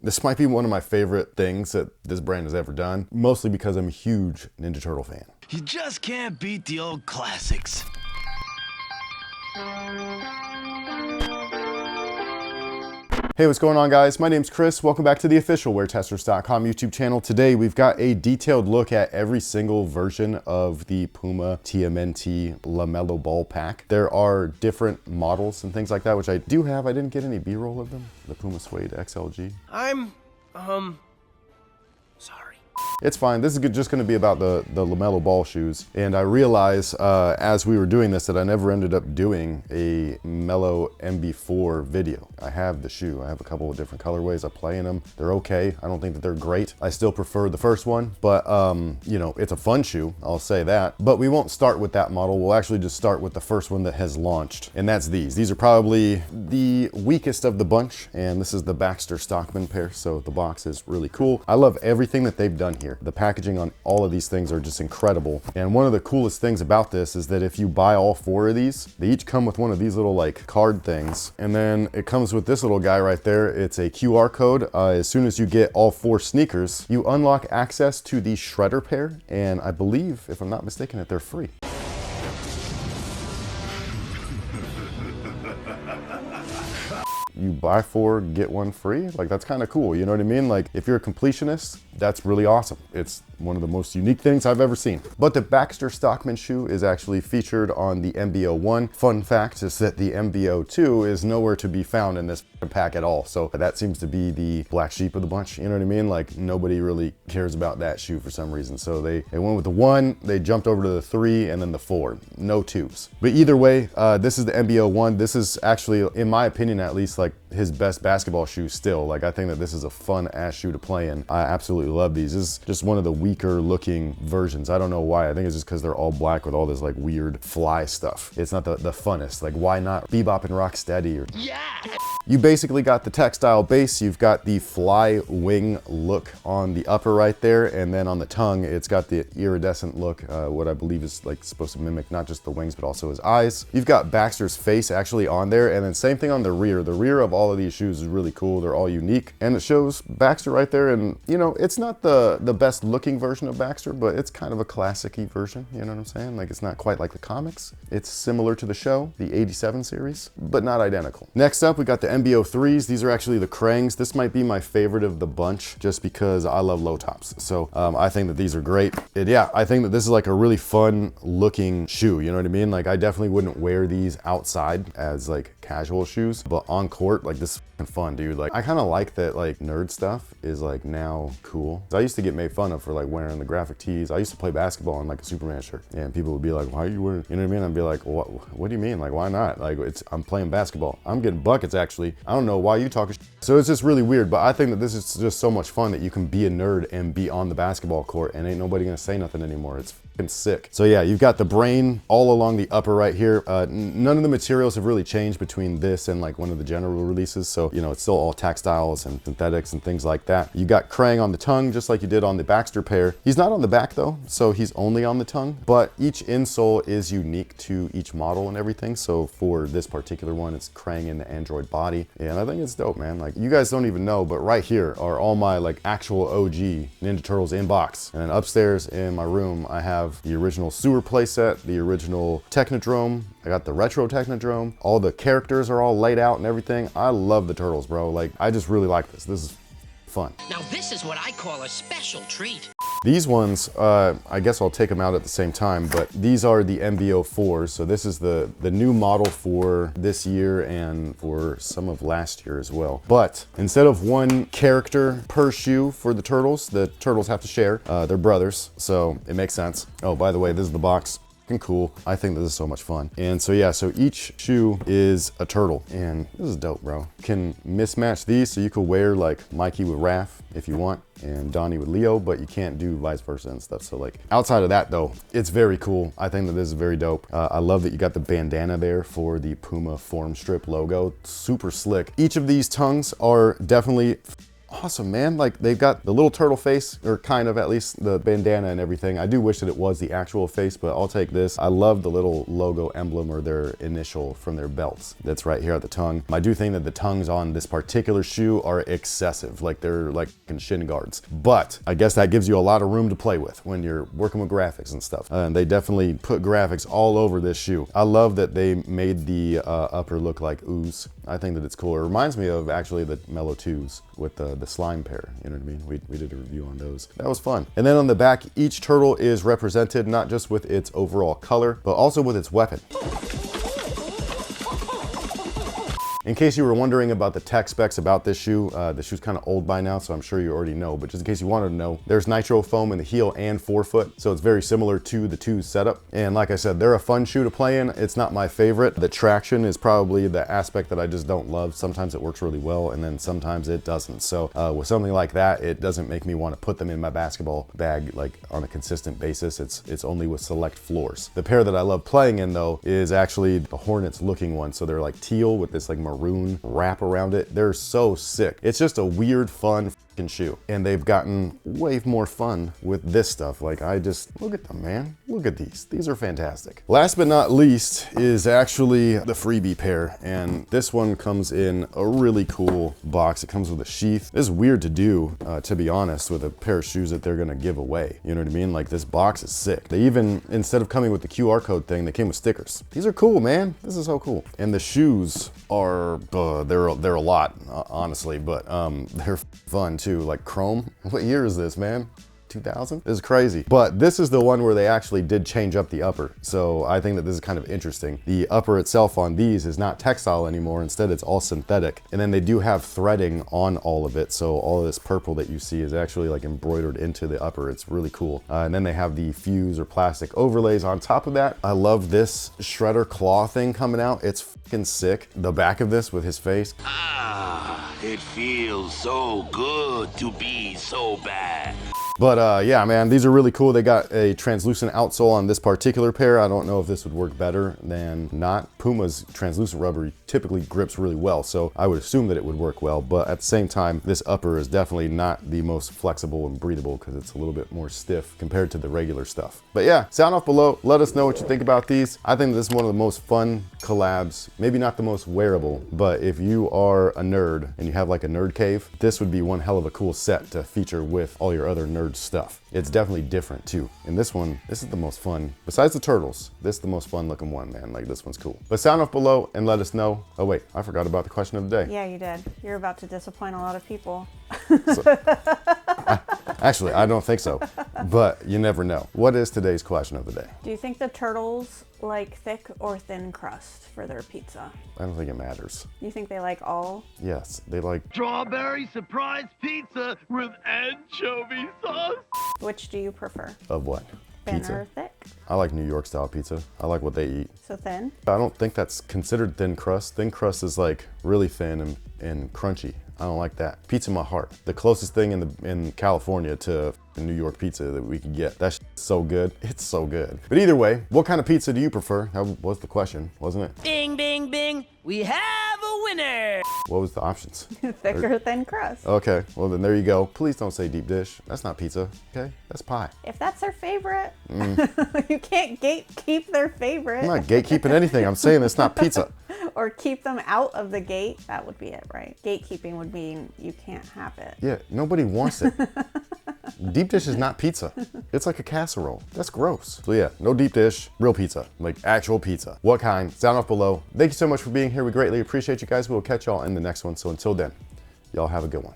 This might be one of my favorite things that this brand has ever done, mostly because I'm a huge Ninja Turtle fan. You just can't beat the old classics. Hey, what's going on, guys? My name's Chris. Welcome back to the official WearTesters.com YouTube channel. Today, we've got a detailed look at every single version of the Puma TMNT LaMelo ball pack. There are different models and things like that, which I do have. I didn't get any B-roll of them. The Puma Suede XLG. I'm, sorry. It's fine. This is just going to be about the LaMelo ball shoes. And I realized as we were doing this that I never ended up doing a Melo MB4 video. I have the shoe. I have a couple of different colorways. I play in them. They're okay. I don't think that they're great. I still prefer the first one, but you know, it's a fun shoe. I'll say that. But we won't start with that model. We'll actually just start with the first one that has launched. And that's these. These are probably the weakest of the bunch. And this is the Baxter Stockman pair. So the box is really cool. I love everything that they've done here. The packaging on all of these things are just incredible. And one of the coolest things about this is that if you buy all four of these, they each come with one of these little like card things. And then it comes with this little guy right there. It's a QR code. As soon as you get all four sneakers, you unlock access to the Shredder pair. And I believe, if I'm not mistaken, that they're free. You buy four, get one free. Like, that's kind of cool. You know what I mean? Like, if you're a completionist, that's really awesome. It's one of the most unique things I've ever seen. But the Baxter Stockman shoe is actually featured on the MB01. Fun fact is that the MB02 is nowhere to be found in this pack at all. So that seems to be the black sheep of the bunch. You know what I mean? Like, nobody really cares about that shoe for some reason. So they went with the 1, they jumped over to the 3, and then the 4. No 2s. But either way, this is the MB01. This is actually, in my opinion at least, like his best basketball shoe still. Like, I think that this is a fun ass shoe to play in. I absolutely love these. This is just one of the weaker looking versions. I don't know why. I think it's just because they're all black with all this like weird fly stuff. It's not the funnest. Like, why not Bebop and Rocksteady? Or yeah. You basically got the textile base. You've got the fly wing look on the upper right there, and then on the tongue, it's got the iridescent look, what I believe is like supposed to mimic not just the wings, but also his eyes. You've got Baxter's face actually on there, and then same thing on the rear. The rear of all of these shoes is really cool. They're all unique, and it shows Baxter right there. And you know, it's not the best looking version of Baxter, but it's kind of a classic-y version. You know what I'm saying? Like, it's not quite like the comics. It's similar to the show, the 87 series, but not identical. Next up, we got the MB03s. These are actually the Krangs. This might be my favorite of the bunch just because I love low tops. So I think that these are great. And yeah, I think that this is like a really fun looking shoe. You know what I mean? Like, I definitely wouldn't wear these outside as like casual shoes, but on court, like, this is fun, dude. Like, I kind of like that like nerd stuff is like now cool. I used to get made fun of for like wearing the graphic tees. I used to play basketball in like a Superman shirt, and people would be like, why are you wearing, you know what I mean? I'd be like, what do you mean? Like, why not? Like, I'm playing basketball. I'm getting buckets actually. I don't know why you talking So it's just really weird, but I think that this is just so much fun that you can be a nerd and be on the basketball court and ain't nobody gonna say nothing anymore. It's sick. So yeah, you've got the brain all along the upper right here. None of the materials have really changed between this and like one of the general releases. So, you know, it's still all textiles and synthetics and things like that. You got Krang on the tongue, just like you did on the Baxter pair. He's not on the back though, so he's only on the tongue, but each insole is unique to each model and everything. So for this particular one, it's Krang in the Android body. And I think it's dope, man. Like, you guys don't even know, but right here are all my like actual OG Ninja Turtles in box. And then upstairs in my room, I have the original sewer playset, the original Technodrome. I got the retro Technodrome. All the characters are all laid out and everything. I love the Turtles, bro. Like, I just really like this. This is fun. Now this is what I call a special treat. These ones, I guess I'll take them out at the same time, but these are the MB04s. So this is the new model for this year and for some of last year as well. But instead of one character per shoe for the Turtles have to share. They're brothers, so it makes sense. Oh, by the way, this is the box. Cool. I think this is so much fun. And so yeah, so each shoe is a turtle, and this is dope, bro. You can mismatch these, so you could wear like Mikey with Raph if you want, and Donnie with Leo, but you can't do vice versa and stuff. So like, outside of that though, it's very cool. I think that this is very dope. I love that you got the bandana there for the Puma form strip logo. Super slick. Each of these tongues are definitely awesome, man. Like they've got the little turtle face, or kind of, at least the bandana and everything. I do wish that it was the actual face, but I'll take this. I love the little logo emblem or their initial from their belts that's right here at the tongue. I do think that the tongues on this particular shoe are excessive, like they're like shin guards, but I guess that gives you a lot of room to play with when you're working with graphics and stuff. And they definitely put graphics all over this shoe. I love that they made the upper look like ooze. I think that it's cool. It reminds me of actually the Mellow 2s with the slime pair, you know what I mean? We did a review on those. That was fun. And then on the back, each turtle is represented not just with its overall color, but also with its weapon. In case you were wondering about the tech specs about this shoe, the shoe's kind of old by now, so I'm sure you already know, but just in case you wanted to know, there's nitro foam in the heel and forefoot, so it's very similar to the 2's setup. And like I said, they're a fun shoe to play in. It's not my favorite. The traction is probably the aspect that I just don't love. Sometimes it works really well, and then sometimes it doesn't. So with something like that, it doesn't make me want to put them in my basketball bag like on a consistent basis. It's only with select floors. The pair that I love playing in though is actually the Hornets looking one. So they're like teal with this like maroon wrap around it. They're so sick. It's just a weird, fun shoe, and they've gotten way more fun with this stuff. Like, I just look at them, man. Look at these are fantastic. Last but not least is actually the freebie pair, and this one comes in a really cool box. It comes with a sheath. This is weird to do, to be honest, with a pair of shoes that they're gonna give away. You know what I mean? Like, this box is sick. They even, instead of coming with the QR code thing, they came with stickers. These are cool, man. This is so cool. And the shoes are they're a lot, honestly, but they're fun too. Like chrome. What year is this, man? 2000? This is crazy. But this is the one where they actually did change up the upper. So I think that this is kind of interesting. The upper itself on these is not textile anymore. Instead, it's all synthetic. And then they do have threading on all of it. So all of this purple that you see is actually like embroidered into the upper. It's really cool. And then they have the fuse or plastic overlays on top of that. I love this shredder claw thing coming out. It's fucking sick. The back of this with his face. Ah, it feels so good to be so bad. But yeah, man, these are really cool. They got a translucent outsole on this particular pair. I don't know if this would work better than not. Puma's translucent rubber typically grips really well, so I would assume that it would work well. But at the same time, this upper is definitely not the most flexible and breathable because it's a little bit more stiff compared to the regular stuff. But yeah, sound off below. Let us know what you think about these. I think this is one of the most fun collabs. Maybe not the most wearable, but if you are a nerd and you have like a nerd cave, this would be one hell of a cool set to feature with all your other nerd stuff. It's definitely different too. And this one, this is the most fun. Besides the turtles, this is the most fun looking one, man. Like, this one's cool. But sound off below and let us know. Oh wait, I forgot about the question of the day. Yeah, you did. You're about to disappoint a lot of people. Actually, I don't think so, but you never know. What is today's question of the day? Do you think the turtles like thick or thin crust for their pizza? I don't think it matters. You think they like all? Yes, they like Strawberry surprise pizza with anchovy sauce. Which do you prefer? of what? Thin Pizza. or thick? I like New York style pizza. I like what they eat. So thin? I don't think that's considered thin crust. Thin crust is like really thin and crunchy. I don't like that. Pizza in my heart. The closest thing in California to New York pizza that we could get. That's so good. It's so good. But either way, what kind of pizza do you prefer? That was the question, wasn't it? Bing, bing, bing. We have a winner. What was the options? Thick or thin crust? Okay, well then there you go. Please don't say deep dish. That's not pizza, okay? That's pie. If that's their favorite, you can't gatekeep their favorite. I'm not gatekeeping anything. I'm saying it's not pizza. Or keep them out of the gate. That would be it, right? Gatekeeping would mean you can't have it. Yeah, nobody wants it. Deep dish is not pizza. It's like a casserole. That's gross. So yeah, no deep dish, real pizza, like actual pizza. What kind? Sound off below. Thank you so much for being here. We greatly appreciate you guys. We'll catch y'all in the next one. So until then, y'all have a good one.